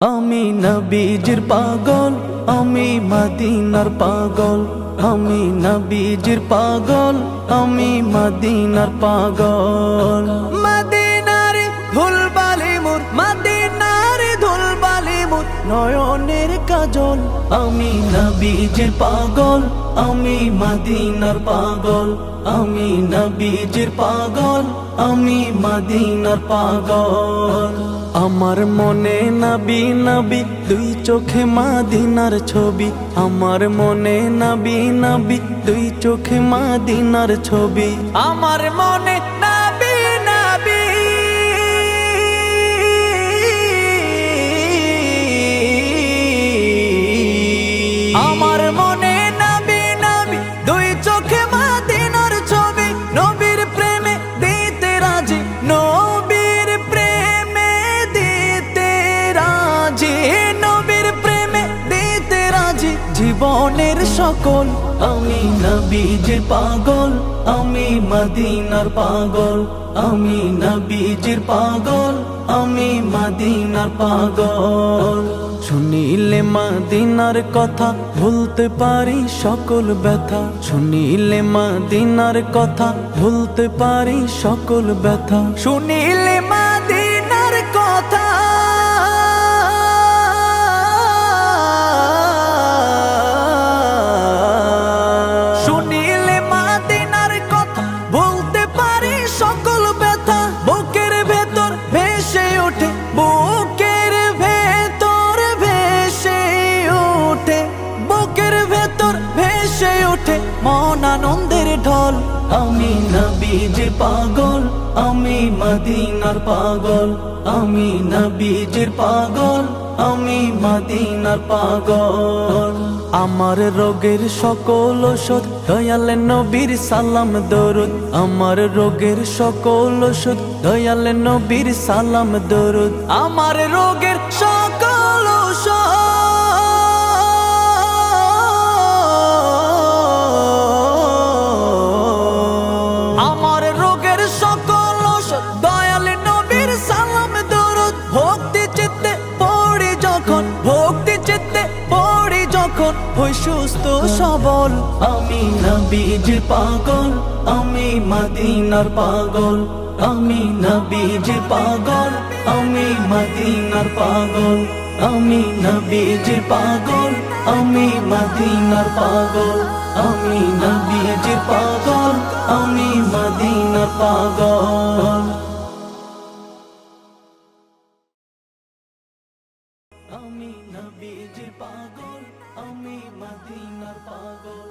আমি নবীজির পাগল, আমি মদিনার পাগল। আমি নবীজির পাগল, আমি মদিনার পাগল। মদিনার ধুলবালি মোর, মদিনার ধুলবালি মোর নয়নের কাজল। আমি নবীজির পাগল, আমি মদিনার পাগল। আমি নবীজির পাগল, আমি মদিনার পাগল। আমার মনে নবী নবী, দুই চোখে মদিনার ছবি। আমার মনে নবী নবী, দুই চোখে মদিনার ছবি। আমার মনে নবী নবী, আমার মনে নবী নবী, দুই চোখে মদিনার ছবি। নবীর প্রেমে দিতে রাজি, নবীর প্রেমে দিতে রাজি, নবীর প্রেমে দিতে রাজি জীবনের সকল। আমি নবীজির পাগল, আমি মদিনার পাগল। আমি নবীজির পাগল, আমি মদিনার পাগল। শুনিলে মদিনার কথা ভুলতে পারি সকল ব্যথা। শুনিলে মদিনার কথা ভুলতে পারি সকল ব্যথা। শুনিলে মদিনার কথা, শুনিলে মদিনার কথা ভুলতে পারি সকল ব্যথা। বুকের ভেতর ভেসে ওঠে, বুকের ভেতর ভেসে ওঠে, বুকের ভেতর ভেসে ওঠে মন আনন্দের ঢল। আমি নবীজির পাগল, আমি মদিনার পাগল। আমি নবীজির পাগল, আমি মদিনার পাগল। আমার রোগের সকল ওষুধ দয়াল নবীর সালাম দরুদ। আমার রোগের সকল ওষুধ দয়াল নবীর সালাম দরুদ। আমার রোগের সকল ওষুধ, আমার রোগের সকল ওষুধ দয়াল নবীর সালাম দরুদ। ভক্তি চিত্তে পড়ি যখন, ভক্তি চিত্তে পড়ি যখন হই সুস্থ সবল। আমি নবীজির পাগল, আমি মদিনার পাগল। আমি নবীজির পাগল, আমি মদিনার পাগল। আমি নবীজির পাগল, আমি মদিনার পাগল। আমি নবীজির পাগল, আমি মদিনার পাগল। আমি নবীজির পাগল, আমি মদিনার পাগল।